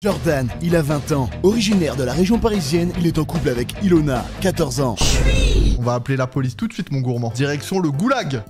Jordan, il a 20 ans. Originaire de la région parisienne, il est en couple avec Ilona, 14 ans. On va appeler la police tout de suite, mon gourmand. Direction le goulag.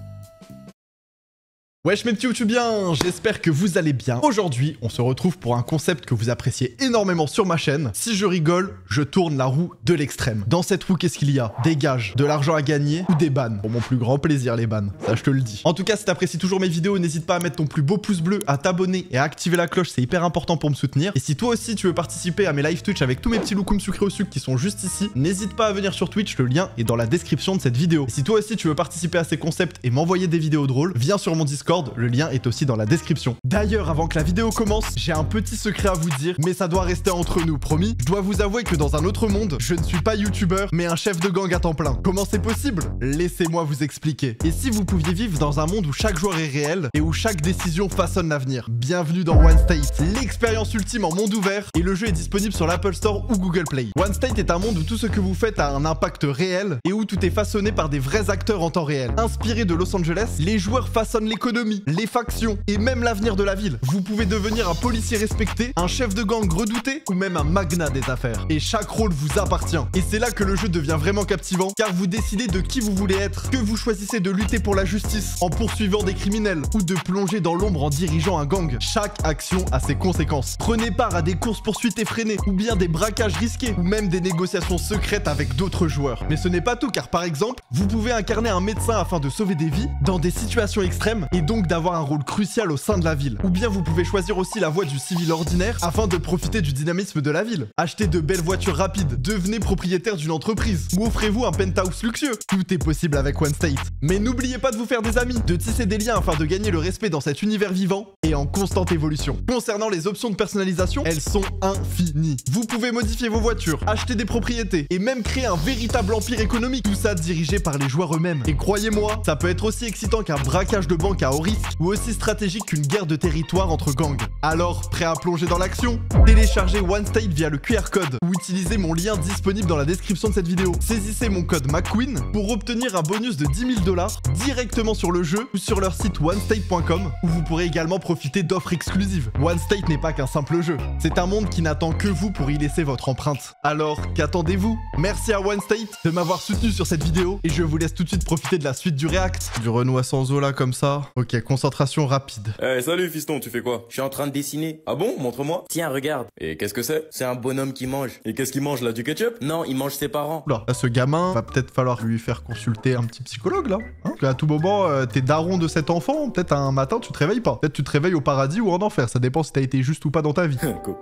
Wesh mes petits YouTubiens, j'espère que vous allez bien. Aujourd'hui, on se retrouve pour un concept que vous appréciez énormément sur ma chaîne. Si je rigole, je tourne la roue de l'extrême. Dans cette roue, qu'est-ce qu'il y a? Des gages, de l'argent à gagner ou des bans? Pour mon plus grand plaisir, les bans. Ça, je te le dis. En tout cas, si t'apprécies toujours mes vidéos, n'hésite pas à mettre ton plus beau pouce bleu, à t'abonner et à activer la cloche, c'est hyper important pour me soutenir. Et si toi aussi, tu veux participer à mes live Twitch avec tous mes petits loukoums sucrés au sucre qui sont juste ici, n'hésite pas à venir sur Twitch, le lien est dans la description de cette vidéo. Et si toi aussi, tu veux participer à ces concepts et m'envoyer des vidéos drôles, viens sur mon Discord, le lien est aussi dans la description. D'ailleurs, avant que la vidéo commence, j'ai un petit secret à vous dire, mais ça doit rester entre nous, promis. Je dois vous avouer que dans un autre monde, je ne suis pas youtubeur, mais un chef de gang à temps plein. Comment c'est possible? Laissez-moi vous expliquer. Et si vous pouviez vivre dans un monde où chaque joueur est réel et où chaque décision façonne l'avenir? Bienvenue dans One State, l'expérience ultime en monde ouvert, et le jeu est disponible sur l'Apple Store ou Google Play. One State est un monde où tout ce que vous faites a un impact réel et où tout est façonné par des vrais acteurs en temps réel. Inspiré de Los Angeles, les joueurs façonnent l'économie, les factions et même l'avenir de la ville. Vous pouvez devenir un policier respecté, un chef de gang redouté ou même un magnat des affaires. Et chaque rôle vous appartient. Et c'est là que le jeu devient vraiment captivant, car vous décidez de qui vous voulez être, que vous choisissez de lutter pour la justice en poursuivant des criminels ou de plonger dans l'ombre en dirigeant un gang. Chaque action a ses conséquences. Prenez part à des courses-poursuites effrénées ou bien des braquages risqués ou même des négociations secrètes avec d'autres joueurs. Mais ce n'est pas tout, car par exemple, vous pouvez incarner un médecin afin de sauver des vies dans des situations extrêmes et donc d'avoir un rôle crucial au sein de la ville. Ou bien vous pouvez choisir aussi la voie du civil ordinaire afin de profiter du dynamisme de la ville. Achetez de belles voitures rapides, devenez propriétaire d'une entreprise ou offrez-vous un penthouse luxueux. Tout est possible avec One State. Mais n'oubliez pas de vous faire des amis, de tisser des liens afin de gagner le respect dans cet univers vivant et en constante évolution. Concernant les options de personnalisation, elles sont infinies. Vous pouvez modifier vos voitures, acheter des propriétés et même créer un véritable empire économique. Tout ça dirigé par les joueurs eux-mêmes. Et croyez-moi, ça peut être aussi excitant qu'un braquage de banque à haut risque ou aussi stratégique qu'une guerre de territoire entre gangs. Alors, prêt à plonger dans l'action? Téléchargez One State via le QR code ou utilisez mon lien disponible dans la description de cette vidéo. Saisissez mon code McQueen pour obtenir un bonus de 10 000 $ directement sur le jeu ou sur leur site onestate.com où vous pourrez également profiter d'offres exclusives. One State n'est pas qu'un simple jeu, c'est un monde qui n'attend que vous pour y laisser votre empreinte. Alors, qu'attendez-vous? Merci à One State de m'avoir soutenu sur cette vidéo et je vous laisse tout de suite profiter de la suite du React. Du Renoir sans eau là comme ça. Ok, concentration rapide. Eh, salut fiston, tu fais quoi? Je suis en train de dessiner. Ah bon? Montre-moi. Tiens, regarde. Et qu'est-ce que c'est? C'est un bonhomme qui mange. Et qu'est-ce qu'il mange là? Du ketchup? Non, il mange ses parents. Là, ce gamin, va peut-être falloir lui faire consulter un petit psychologue là. Hein, à tout moment, t'es daron de cet enfant, peut-être un matin tu te réveilles pas. Peut-être tu te réveilles au paradis ou en enfer, ça dépend si t'as été juste ou pas dans ta vie.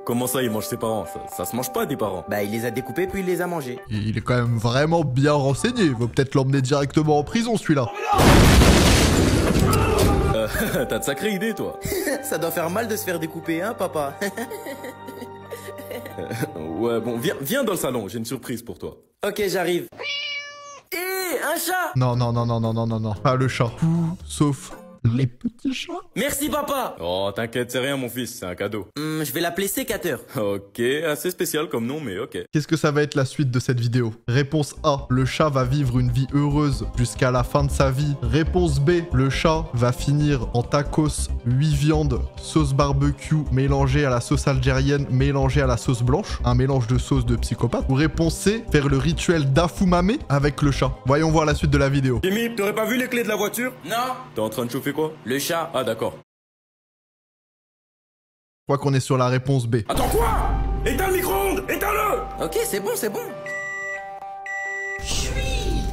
Comment ça, il mange ses parents? Ça se mange pas des parents. Bah, il les a découpés puis il les a mangés. Il est quand même vraiment bien renseigné, il va peut-être l'emmener directement en prison celui-là. T'as de sacrées idées toi. Ça doit faire mal de se faire découper, hein, papa? Ouais, bon, viens dans le salon, j'ai une surprise pour toi. Ok, j'arrive. Hé, un chat! Non, non, non, non, non, non, non, non. Pas le chat. Tout sauf les petits chats. Merci, papa! Oh, t'inquiète, c'est rien mon fils, c'est un cadeau. Je vais l'appeler sécateur. Ok, assez spécial comme nom, mais ok. Qu'est-ce que ça va être la suite de cette vidéo? Réponse A, le chat va vivre une vie heureuse jusqu'à la fin de sa vie. Réponse B, le chat va finir en tacos, 8 viandes, sauce barbecue mélangée à la sauce algérienne, mélangée à la sauce blanche. Un mélange de sauce de psychopathe. Ou réponse C, faire le rituel d'Afumame avec le chat. Voyons voir la suite de la vidéo. Jimmy, t'aurais pas vu les clés de la voiture? Non! T'es en train de chauffer quoi? Le chat. Ah d'accord. Je crois qu'on est sur la réponse B. Attends quoi? Éteins le micro-ondes! Éteins-le! Ok, c'est bon, c'est bon.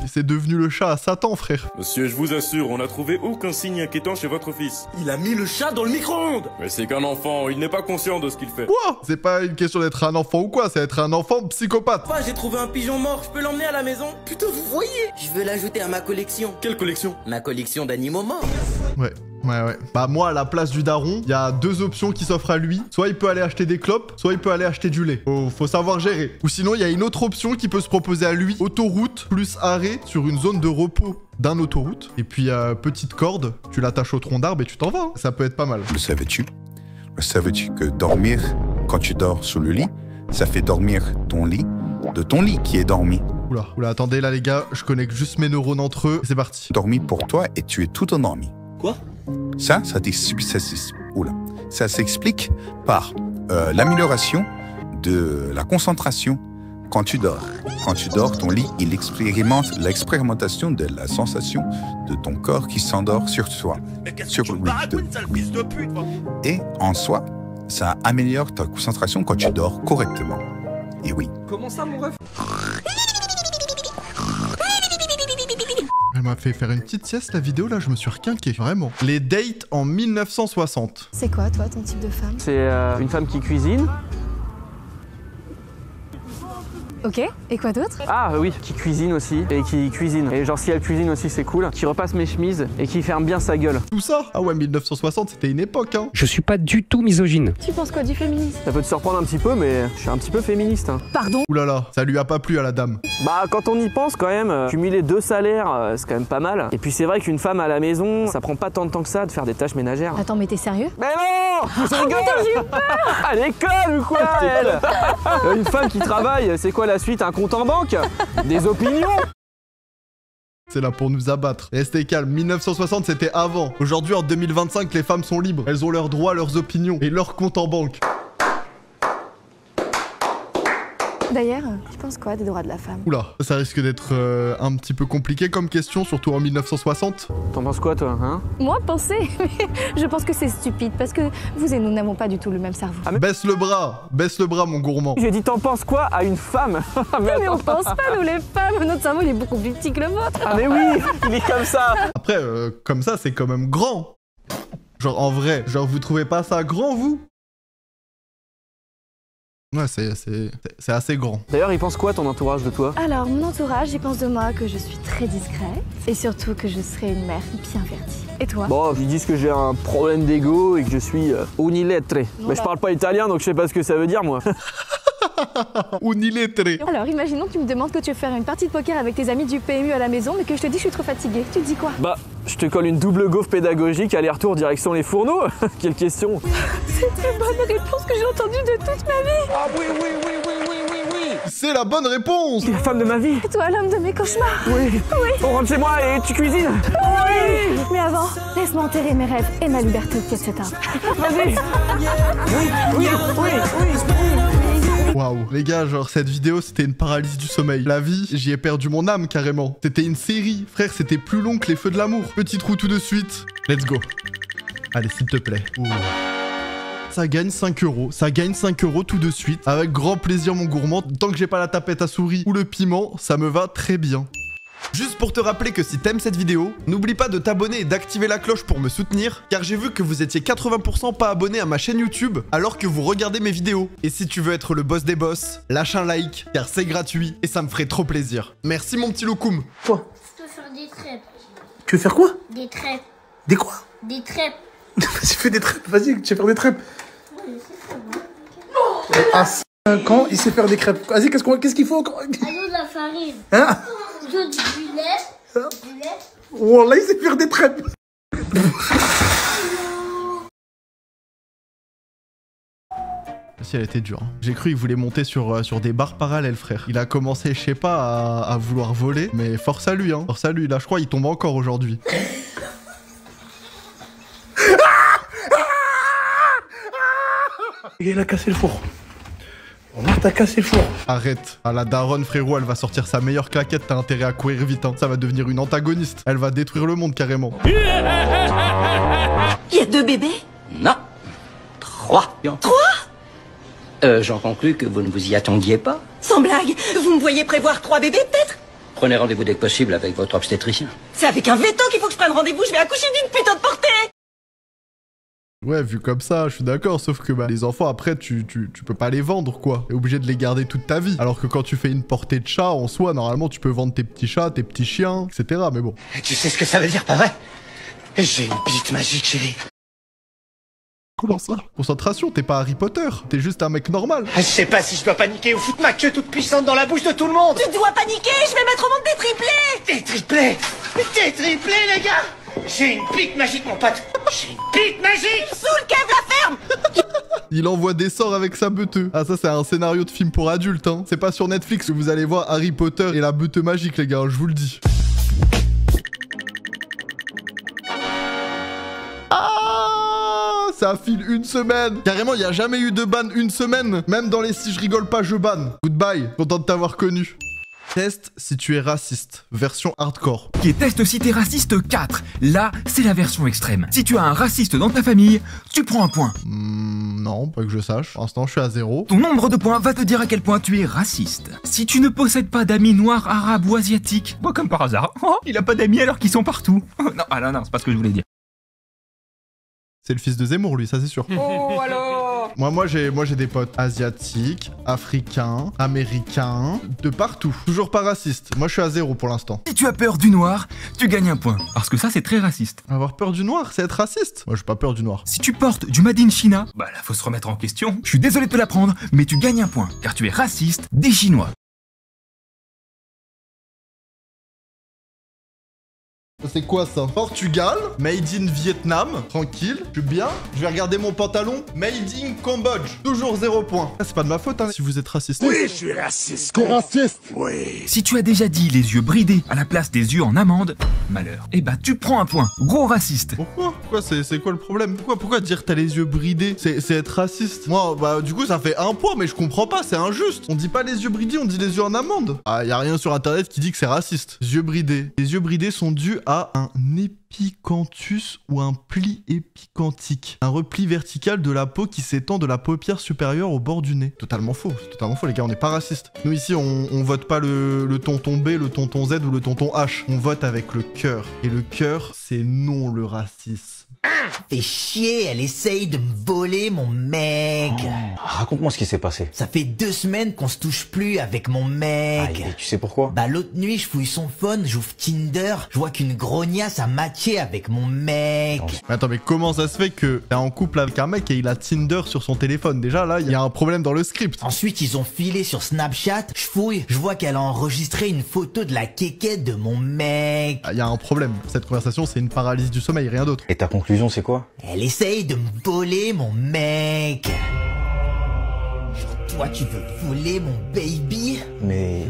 C'est devenu le chat à Satan, frère. Monsieur, je vous assure, on n'a trouvé aucun signe inquiétant chez votre fils. Il a mis le chat dans le micro-ondes! Mais c'est qu'un enfant, il n'est pas conscient de ce qu'il fait. Quoi? C'est pas une question d'être un enfant ou quoi, c'est être un enfant psychopathe. Papa, j'ai trouvé un pigeon mort, je peux l'emmener à la maison? Putain, vous voyez? Je veux l'ajouter à ma collection. Quelle collection? Ma collection d'animaux morts. Ouais. Ouais. Bah moi, à la place du daron, il y a deux options qui s'offrent à lui. Soit il peut aller acheter des clopes, soit il peut aller acheter du lait. Faut savoir gérer. Ou sinon, il y a une autre option qui peut se proposer à lui. Autoroute plus arrêt sur une zone de repos d'un autoroute. Et puis, petite corde, tu l'attaches au tronc d'arbre et tu t'en vas. Hein. Ça peut être pas mal. Le savais-tu? Le savais-tu que dormir, quand tu dors sous le lit, ça fait dormir ton lit de ton lit qui est dormi. Oula, attendez là les gars, je connecte juste mes neurones entre eux. C'est parti. Dormi pour toi et tu es tout endormi. Quoi? Ça s'explique par l'amélioration de la concentration quand tu dors. Quand tu dors, ton lit, il expérimente l'expérimentation de la sensation de ton corps qui s'endort sur toi. Sur lui. Et en soi, ça améliore ta concentration quand tu dors correctement. Et oui. Comment ça, mon ref? Elle m'a fait faire une petite sieste la vidéo là, je me suis requinqué, vraiment. Les dates en 1960. C'est quoi toi ton type de femme? C'est une femme qui cuisine. Ok, et quoi d'autre? Ah oui, qui cuisine aussi, et qui cuisine. Et genre si elle cuisine aussi c'est cool. Qui repasse mes chemises et qui ferme bien sa gueule. Tout ça? Ah ouais, 1960 c'était une époque hein. Je suis pas du tout misogyne. Tu penses quoi du féminisme? Ça peut te surprendre un petit peu mais je suis un petit peu féministe. Hein. Pardon? Oulala, ça lui a pas plu à la dame. Bah quand on y pense quand même, cumuler 2 salaires c'est quand même pas mal. Et puis c'est vrai qu'une femme à la maison, ça prend pas tant de temps que ça de faire des tâches ménagères. Attends mais t'es sérieux? Mais non! Je rigole! À l'école ou quoi elle? Une femme qui travaille, c'est quoi la suite? Un compte en banque? Des opinions? C'est là pour nous abattre. Restez calme, 1960 c'était avant. Aujourd'hui en 2025 les femmes sont libres. Elles ont leurs droits, leurs opinions et leur compte en banque. D'ailleurs, tu penses quoi des droits de la femme? Oula, ça risque d'être un petit peu compliqué comme question, surtout en 1960. T'en penses quoi toi, hein? Moi, penser? Je pense que c'est stupide parce que vous et nous n'avons pas du tout le même cerveau. Ah, mais... Baisse le bras mon gourmand. J'ai dit t'en penses quoi à une femme? Mais on pense pas nous les femmes, notre cerveau il est beaucoup plus petit que le vôtre. Ah mais oui, il est comme ça. Après, comme ça c'est quand même grand. Genre en vrai, genre vous trouvez pas ça grand vous? Ouais, c'est assez grand. D'ailleurs, il pense quoi ton entourage de toi? Alors, mon entourage, il pense de moi que je suis très discrète et surtout que je serai une mère bien vertie. Et toi? Bon, ils disent que j'ai un problème d'ego et que je suis unilettré. Mais je parle pas italien donc je sais pas ce que ça veut dire moi. Unilettré. Alors, imaginons que tu me demandes que tu veux faire une partie de poker avec tes amis du PMU à la maison mais que je te dis que je suis trop fatiguée. Tu te dis quoi? Bah, je te colle une double gaufre pédagogique aller-retour direction les fourneaux. Quelle question? C'est une bonne réponse que j'ai entendue de toute ma vie. Ah oui. C'est la bonne réponse. C'est la femme de ma vie. Et toi, l'homme de mes cauchemars. Oui. On rentre chez moi et tu cuisines. Oui. Mais avant, laisse-moi enterrer mes rêves et ma liberté au pied de cet arbre. Vas-y. Oui. Waouh, les gars, genre cette vidéo c'était une paralysie du sommeil. La vie, j'y ai perdu mon âme carrément. C'était une série, frère, c'était plus long que les feux de l'amour. Petit trou tout de suite. Let's go. Allez, s'il te plaît. Ouh. Ça gagne 5 €. Ça gagne 5 € tout de suite. Avec grand plaisir, mon gourmand. Tant que j'ai pas la tapette à souris ou le piment, ça me va très bien. Juste pour te rappeler que si t'aimes cette vidéo, n'oublie pas de t'abonner et d'activer la cloche pour me soutenir, car j'ai vu que vous étiez 80% pas abonnés à ma chaîne YouTube alors que vous regardez mes vidéos. Et si tu veux être le boss des boss, lâche un like, car c'est gratuit et ça me ferait trop plaisir. Merci mon petit loukoum. Quoi? Je peux faire des crêpes. Tu veux faire quoi? Des crêpes. Des quoi? Des crêpes. Vas-y, fais des crêpes, vas-y, tu sais faire des crêpes. Oui, c'est ça. À 5 ans, il sait faire des crêpes. Vas-y, qu'est-ce qu'il faut encore? Allô, de la farine. Hein? Du lait. Du lait. Oh là, il sait faire des crêpes. Si elle était dure. Hein. J'ai cru qu'il voulait monter sur des barres parallèles, frère. Il a commencé, je sais pas, à vouloir voler, mais force à lui, hein. Force à lui. Là, je crois qu'il tombe encore aujourd'hui. Il a cassé le four. Oh, t'as cassé le four. Arrête. Ah, la daronne, frérot, elle va sortir sa meilleure claquette. T'as intérêt à courir vite, hein. Ça va devenir une antagoniste. Elle va détruire le monde, carrément. Il y a 2 bébés? Non. 3. 3? J'en conclus que vous ne vous y attendiez pas. Sans blague, vous me voyez prévoir 3 bébés peut-être? Prenez rendez-vous dès que possible avec votre obstétricien. C'est avec un veto qu'il faut que je prenne rendez-vous, je vais accoucher d'une putain de portée! Ouais, vu comme ça, je suis d'accord, sauf que bah, les enfants, après, tu peux pas les vendre, quoi. T'es obligé de les garder toute ta vie. Alors que quand tu fais une portée de chat, en soi, normalement, tu peux vendre tes petits chats, tes petits chiens, etc. Mais bon. Tu sais ce que ça veut dire, pas vrai? J'ai une bite magique, chérie. Comment ça? Concentration, t'es pas Harry Potter. T'es juste un mec normal. Je sais pas si je dois paniquer ou foutre ma queue toute puissante dans la bouche de tout le monde. Tu dois paniquer, je vais mettre au monde des triplés! Des triplés? Des triplés, les gars? J'ai une bite magique, mon pote. J'ai une bite magique. Soul Kev la ferme! Il envoie des sorts avec sa beuteux. Ah, ça, c'est un scénario de film pour adultes, hein. C'est pas sur Netflix que vous allez voir Harry Potter et la beuteux magique, les gars, je vous le dis. Ça file une semaine. Carrément, il n'y a jamais eu de ban une semaine. Même dans les si je rigole pas, je banne. Goodbye. Content de t'avoir connu. Test si tu es raciste. Version hardcore. Ok, test si t'es raciste 4. Là, c'est la version extrême. Si tu as un raciste dans ta famille, tu prends un point. Non, pas que je sache. Pour l'instant, je suis à 0. Ton nombre de points va te dire à quel point tu es raciste. Si tu ne possèdes pas d'amis noirs, arabes ou asiatiques, bah comme par hasard, oh, il a pas d'amis alors qu'ils sont partout. Non, ah non, c'est pas ce que je voulais dire. C'est le fils de Zemmour, lui, ça c'est sûr. Oh, alors Moi j'ai des potes asiatiques, africains, américains, de partout. Toujours pas racistes. Moi, je suis à 0 pour l'instant. Si tu as peur du noir, tu gagnes un point. Parce que ça, c'est très raciste. Avoir peur du noir, c'est être raciste. Moi, j'ai pas peur du noir. Si tu portes du Made in China, bah là, faut se remettre en question. Je suis désolé de te l'apprendre, mais tu gagnes un point. Car tu es raciste des Chinois. C'est quoi ça? Portugal, made in Vietnam, tranquille, je suis bien. Je vais regarder mon pantalon, made in Cambodge, toujours 0 points. C'est pas de ma faute hein, si vous êtes raciste. Oui, je suis raciste. T'es raciste? Oui. Si tu as déjà dit les yeux bridés à la place des yeux en amande, malheur. Eh bah tu prends un point. Gros raciste. Pourquoi c'est quoi le problème? Pourquoi dire t'as les yeux bridés? C'est être raciste. Moi, bah du coup ça fait 1 point, mais je comprends pas, c'est injuste. On dit pas les yeux bridés, on dit les yeux en amande. Ah, y a rien sur internet qui dit que c'est raciste. Yeux bridés. Les yeux bridés sont dus à un épicanthus ou un pli épicanthique. Un repli vertical de la peau qui s'étend de la paupière supérieure au bord du nez. Totalement faux, c'est totalement faux les gars, on n'est pas raciste. Nous ici, on vote pas le tonton B, le tonton Z ou le tonton H. On vote avec le cœur. Et le cœur, c'est non le racisme. Fais chier, elle essaye de me voler mon mec. Raconte-moi ce qui s'est passé. Ça fait 2 semaines qu'on se touche plus avec mon mec. Et tu sais pourquoi? Bah l'autre nuit, je fouille son phone, j'ouvre Tinder, je vois qu'une grognasse a matché avec mon mec. Mais attends, mais comment ça se fait que t'es en couple avec un mec et il a Tinder sur son téléphone? Déjà là, il y a un problème dans le script. Ensuite, ils ont filé sur Snapchat, je fouille, je vois qu'elle a enregistré une photo de la kékette de mon mec. Il y a un problème. Cette conversation, c'est une paralysie du sommeil, rien d'autre. Et ta conclusion, c'est quoi? Elle essaye de me voler mon mec. Toi, tu veux voler mon baby? Mais...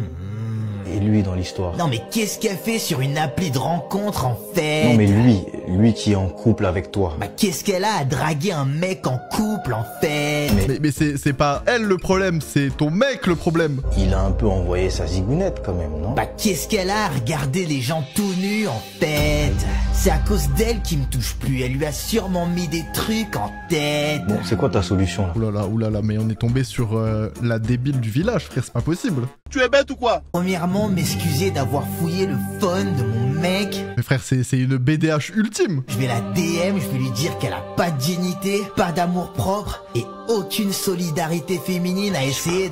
Et lui dans l'histoire? Non mais qu'est-ce qu'elle fait sur une appli de rencontre en fait? Non mais lui qui est en couple avec toi. Bah qu'est-ce qu'elle a à draguer un mec en couple en fait? Mais c'est pas elle le problème, c'est ton mec le problème. Il a un peu envoyé sa zigounette quand même, non? Bah qu'est-ce qu'elle a à regarder les gens tout nus en fait? C'est à cause d'elle qui me touche plus, elle lui a sûrement mis des trucs en tête. Bon, c'est quoi ta solution là? Oulala, mais on est tombé sur la débile du village frère, c'est pas possible. Tu es bête ou quoi? Premièrement, m'excuser d'avoir fouillé le phone de mon mec. Mais frère, c'est une BDH ultime. Je vais la DM, je vais lui dire qu'elle a pas de dignité, pas d'amour propre et aucune solidarité féminine à essayer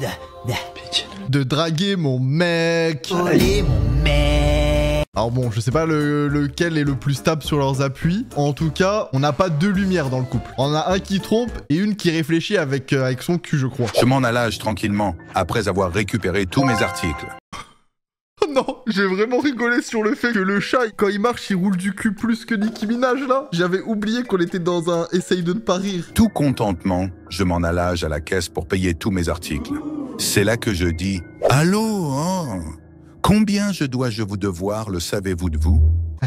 de draguer mon mec. Voler mon mec. Alors bon, je sais pas lequel est le plus stable sur leurs appuis. En tout cas, on n'a pas 2 lumières dans le couple. On a un qui trompe et une qui réfléchit avec son cul, je crois. Je m'en allage tranquillement, après avoir récupéré tous mes articles. Oh non, j'ai vraiment rigolé sur le fait que le chat, quand il marche, il roule du cul plus que Nicki Minaj, là. J'avais oublié qu'on était dans un essaye de ne pas rire. Tout contentement, je m'en allage à la caisse pour payer tous mes articles. C'est là que je dis « Allô, hein? Combien je vous devoir, le savez-vous de vous ?»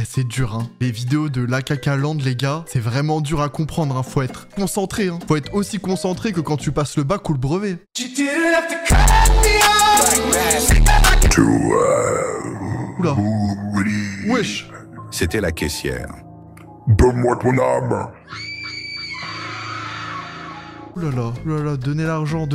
C'est dur, hein. Les vidéos de La Caca Land, les gars, c'est vraiment dur à comprendre, hein. Faut être concentré, hein. Faut être aussi concentré que quand tu passes le bac ou le brevet. Oula. Wesh. C'était la caissière. Donne-moi ton âme. Oulala, donnez l'argent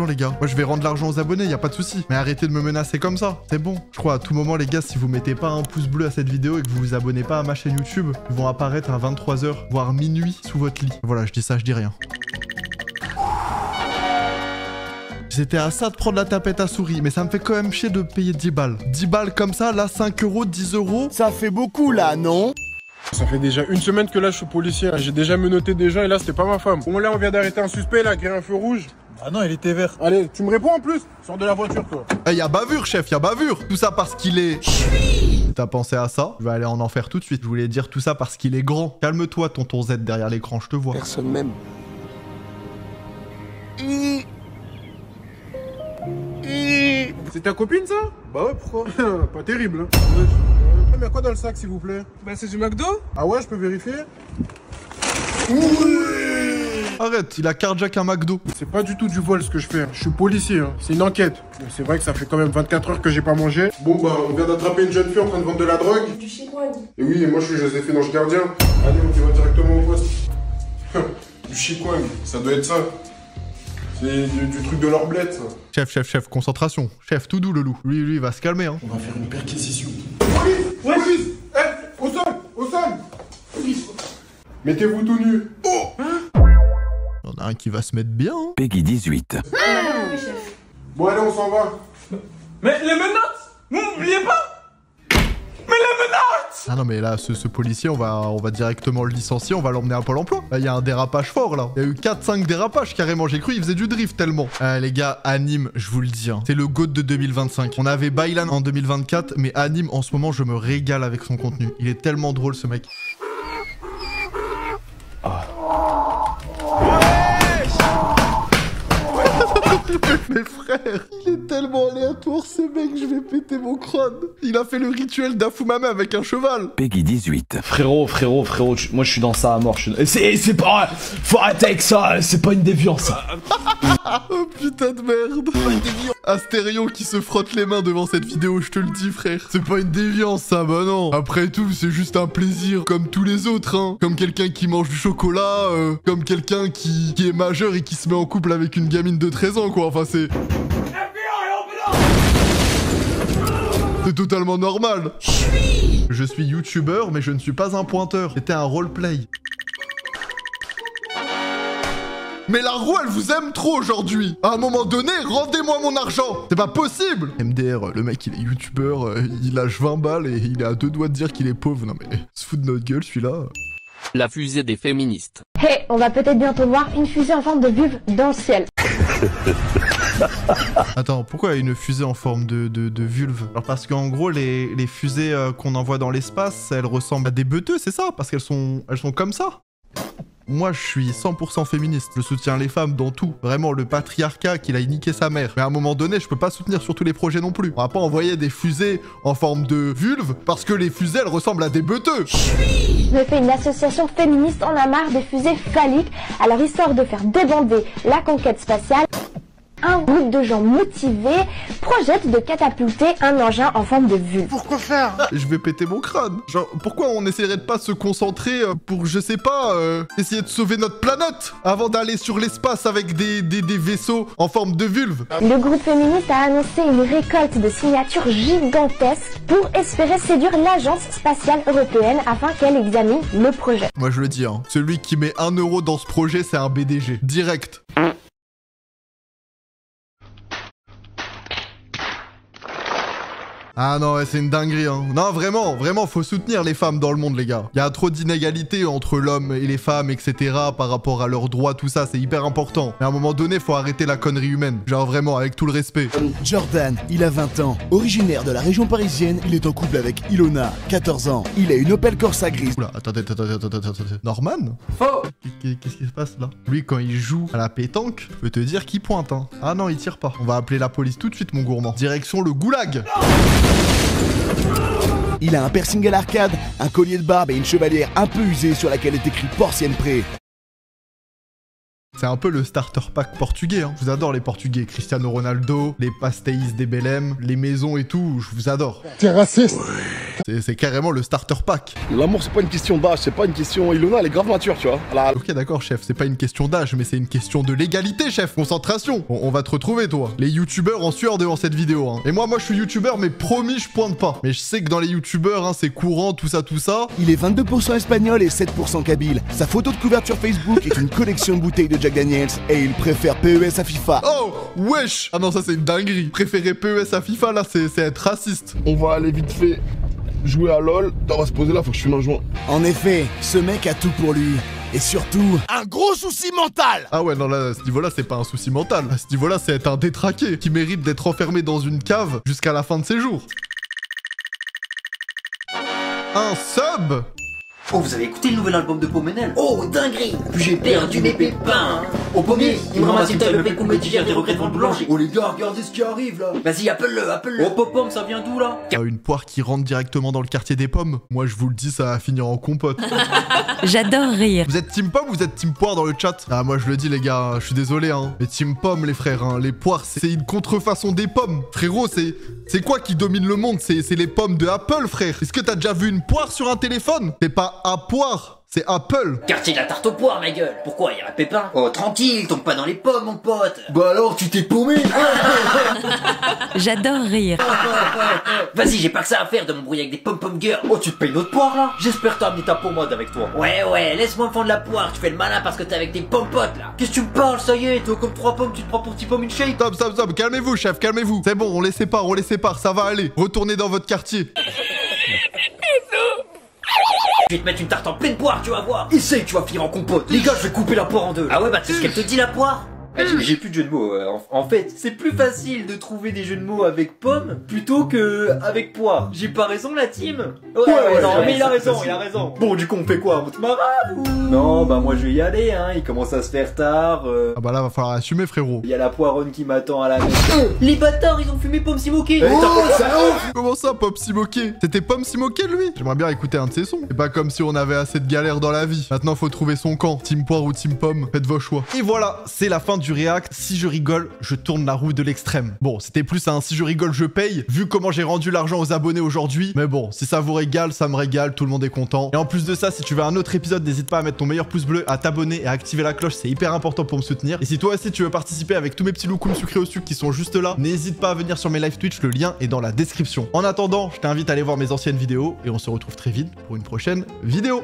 les gars. Moi je vais rendre l'argent aux abonnés, y a pas de souci. Mais arrêtez de me menacer comme ça, c'est bon. Je crois à tout moment les gars, si vous mettez pas un pouce bleu à cette vidéo et que vous vous abonnez pas à ma chaîne YouTube, ils vont apparaître à 23h, voire minuit sous votre lit. Voilà, je dis ça, je dis rien. J'étais à ça de prendre la tapette à souris, mais ça me fait quand même chier de payer 10 balles. 10 balles comme ça, là 5 euros, 10 euros. Ça fait beaucoup là, non? Ça fait déjà 1 semaine que là je suis policier, j'ai déjà menotté des gens et là c'était pas ma femme. Bon là on vient d'arrêter un suspect là qui a un feu rouge. Ah non, il était vert. Allez, tu me réponds en plus? Sors de la voiture toi. Eh, y a bavure chef, y a bavure. Tout ça parce qu'il est... T'as pensé à ça? Je vais aller en enfer tout de suite. Je voulais dire tout ça parce qu'il est grand. Calme-toi tonton Z derrière l'écran, je te vois. Personne m'aime. C'est ta copine ça? Bah ouais, pourquoi? Pas terrible hein. Mais quoi dans le sac s'il vous plaît? Bah c'est du McDo? Ah ouais, je peux vérifier? Oui. Arrête, il a carjack un McDo. C'est pas du tout du vol ce que je fais. Je suis policier, hein. C'est une enquête. Bon, c'est vrai que ça fait quand même 24 heures que j'ai pas mangé. Bon bah, on vient d'attraper une jeune fille en train de vendre de la drogue. Du chikwang. Et oui, et moi je suis Joséphine Ange Gardien. Allez, on y va directement au poste. Du chikwang, ça doit être ça. C'est du truc de l'orblette, ça. Chef, concentration. Chef, tout doux le loup. Lui, il va se calmer, hein. On va faire une perquisition. Police! Police! Au sol! Au sol! Police! Mettez-vous tout nu. Oh! Il y en a un qui va se mettre bien, hein. Peggy 18. Bon, allez, on s'en va. Mais les menottes! N'oubliez pas! Mais les menottes! Ah non, mais là, ce policier, on va directement le licencier, on va l'emmener à Pôle emploi. Là, il y a un dérapage fort, là. Il y a eu 4-5 dérapages, carrément. J'ai cru qu'il faisait du drift tellement. Les gars, Anime, je vous le dis, hein, c'est le GOAT de 2025. On avait Bailan en 2024, mais Anime, en ce moment, je me régale avec son contenu. Il est tellement drôle, ce mec. Mais frère, il est tellement aléatoire ce mec, je vais péter mon crâne. Il a fait le rituel d'Afumame avec un cheval. Peggy 18. Frérot, moi je suis dans ça à mort. C'est pas... Faut arrêter avec ça, c'est pas une déviance. Oh putain de merde. Astério qui se frotte les mains devant cette vidéo, je te le dis frère. C'est pas une déviance ça, bah non. Après tout, c'est juste un plaisir comme tous les autres, hein. Comme quelqu'un qui mange du chocolat, comme quelqu'un qui est majeur et qui se met en couple avec une gamine de 13 ans quoi, enfin c'est... C'est totalement normal. Je suis youtubeur mais je ne suis pas un pointeur. C'était un roleplay. Mais la roue, elle vous aime trop aujourd'hui. À un moment donné, rendez-moi mon argent. C'est pas possible. MDR, le mec, il est youtubeur, il lâche 20 balles et il est à 2 doigts de dire qu'il est pauvre. Non mais, se fout de notre gueule, celui-là. La fusée des féministes. Hey, on va peut-être bientôt voir une fusée en forme de vulve dans le ciel. Attends, pourquoi il y a une fusée en forme de vulve? Alors parce qu'en gros, les fusées qu'on envoie dans l'espace, elles ressemblent à des beuteux, c'est ça? Parce qu'elles sont comme ça. Moi, je suis 100% féministe. Je soutiens les femmes dans tout. Vraiment, le patriarcat qu'il a niqué sa mère. Mais à un moment donné, je peux pas soutenir sur tous les projets non plus. On va pas envoyer des fusées en forme de vulve parce que les fusées, elles ressemblent à des beuteux. Je me fais une association féministe en a marre des fusées phalliques. Alors, histoire de faire débander la conquête spatiale, un groupe de gens motivés projette de catapulter un engin en forme de vulve. Pourquoi faire? Je vais péter mon crâne. Genre, pourquoi on essaierait de pas se concentrer pour, je sais pas, essayer de sauver notre planète avant d'aller sur l'espace avec des vaisseaux en forme de vulve? Le groupe féministe a annoncé une récolte de signatures gigantesques pour espérer séduire l'agence spatiale européenne afin qu'elle examine le projet. Moi je le dis, hein, celui qui met 1 euro dans ce projet, c'est un BDG. Direct. Ah non, ouais, c'est une dinguerie, hein. Non, vraiment, faut soutenir les femmes dans le monde, les gars. Il y a trop d'inégalités entre l'homme et les femmes, etc. par rapport à leurs droits, tout ça, c'est hyper important. Mais à un moment donné, faut arrêter la connerie humaine. Genre vraiment, avec tout le respect. Jordan, il a 20 ans. Originaire de la région parisienne, il est en couple avec Ilona, 14 ans. Il a une Opel Corsa grise. Oula, attendez. Norman? Faux. Qu'est-ce qui se passe, là? Lui, quand il joue à la pétanque, je peux te dire qu'il pointe, hein. Ah non, il tire pas. On va appeler la police tout de suite, mon gourmand. Direction le goulag. Il a un piercing à l'arcade, un collier de barbe et une chevalière un peu usée sur laquelle est écrit Porcienne Pré. C'est un peu le starter pack portugais, hein. Je vous adore les Portugais. Cristiano Ronaldo, les pastéis des Belém, les maisons et tout, je vous adore. T'es raciste. C'est carrément le starter pack. L'amour, c'est pas une question d'âge, c'est pas une question... Ilona, elle est grave mature, tu vois. Ok, d'accord, chef, c'est pas une question d'âge, mais c'est une question de légalité, chef. Concentration. On va te retrouver, toi. Les youtubeurs en sueur devant cette vidéo, hein. Et moi, je suis youtubeur, mais promis, je pointe pas. Mais je sais que dans les youtubeurs, hein, c'est courant, tout ça. Il est 22% espagnol et 7% kabyle. Sa photo de couverture Facebook est une collection de bouteilles de Jack Daniels et il préfère PES à FIFA. Oh, wesh. Ah non, ça, c'est une dinguerie. Préférer PES à FIFA, là, c'est être raciste. On va aller vite fait jouer à LoL. On va se poser là, faut que je filme un joint. En effet, ce mec a tout pour lui. Et surtout, un gros souci mental. Ah ouais, non, là, à ce niveau-là, c'est pas un souci mental. À ce niveau-là, c'est être un détraqué qui mérite d'être enfermé dans une cave jusqu'à la fin de ses jours. Un sub. Oh, vous avez écouté le nouvel album de Pomenel? Oh, dinguerie! Puis j'ai perdu mes pépins. Au pommier, il me ramasse une taille de pécou médigère des regrets devant le boulanger. Oh les gars, regardez ce qui arrive là. Vas-y, appelle-le. Oh, pop-pom, ça vient d'où là? Une poire qui rentre directement dans le quartier des pommes. Moi, je vous le dis, ça va finir en compote. J'adore rire. Vous êtes team pomme ou vous êtes team poire dans le chat? Ah, moi, je le dis, les gars, je suis désolé, hein. Mais team pomme, les frères, hein. Les poires, c'est une contrefaçon des pommes. Frérot, c'est quoi qui domine le monde? C'est les pommes de Apple, frère. Est-ce que t'as déjà vu une poire sur un téléphone? C'est pas à poire. C'est Apple. Quartier de la tarte aux poires, ma gueule. Pourquoi, y'a un pépin? Oh, tranquille, tombe pas dans les pommes, mon pote. Bah alors, tu t'es paumé. J'adore rire. Vas-y, j'ai pas que ça à faire de m'embrouiller avec des pom-pom girls. Oh, tu te payes notre poire, là? J'espère t'as amené ta pommade avec toi. Ouais, laisse-moi me fendre la poire. Tu fais le malin parce que t'es avec des pompotes, là. Qu'est-ce que tu me parles, ça y est? Toi, comme 3 pommes, tu te prends pour petit pomme une shake. Stop. Calmez-vous, chef, calmez-vous. C'est bon, on les sépare, ça va aller. Retournez dans votre quartier. Je vais te mettre une tarte en pleine poire, tu vas voir. Essaye, tu vas finir en compote. Les gars, je vais couper la poire en deux. Ah ouais, bah c'est ce qu'elle te dit, la poire? J'ai plus de jeux de mots. En fait, c'est plus facile de trouver des jeux de mots avec pomme plutôt que avec poire. J'ai pas raison, la team? Ouais, non, mais il a raison. Bon, du coup, on fait quoi? On te marade ou... Non, bah moi je vais y aller, hein. Il commence à se faire tard. Ah bah là, va falloir assumer, frérot. Il y a la poironne qui m'attend à la maison. Les bâtards, ils ont fumé Pomme Simoquet. Comment ça, Pomme Simoquet? C'était Pomme Simoquet, lui? J'aimerais bien écouter un de ses sons. C'est pas comme si on avait assez de galères dans la vie. Maintenant, faut trouver son camp. Team poire ou team pomme, faites vos choix. Et voilà, c'est la fin du react. Si je rigole, je tourne la roue de l'extrême. Bon, c'était plus un si je rigole, je paye, vu comment j'ai rendu l'argent aux abonnés aujourd'hui. Mais bon, si ça vous régale, ça me régale, tout le monde est content. Et en plus de ça, si tu veux un autre épisode, n'hésite pas à mettre ton meilleur pouce bleu, à t'abonner et à activer la cloche, c'est hyper important pour me soutenir. Et si toi aussi tu veux participer avec tous mes petits loukoums sucrés au sucre qui sont juste là, n'hésite pas à venir sur mes live Twitch, le lien est dans la description. En attendant, je t'invite à aller voir mes anciennes vidéos et on se retrouve très vite pour une prochaine vidéo.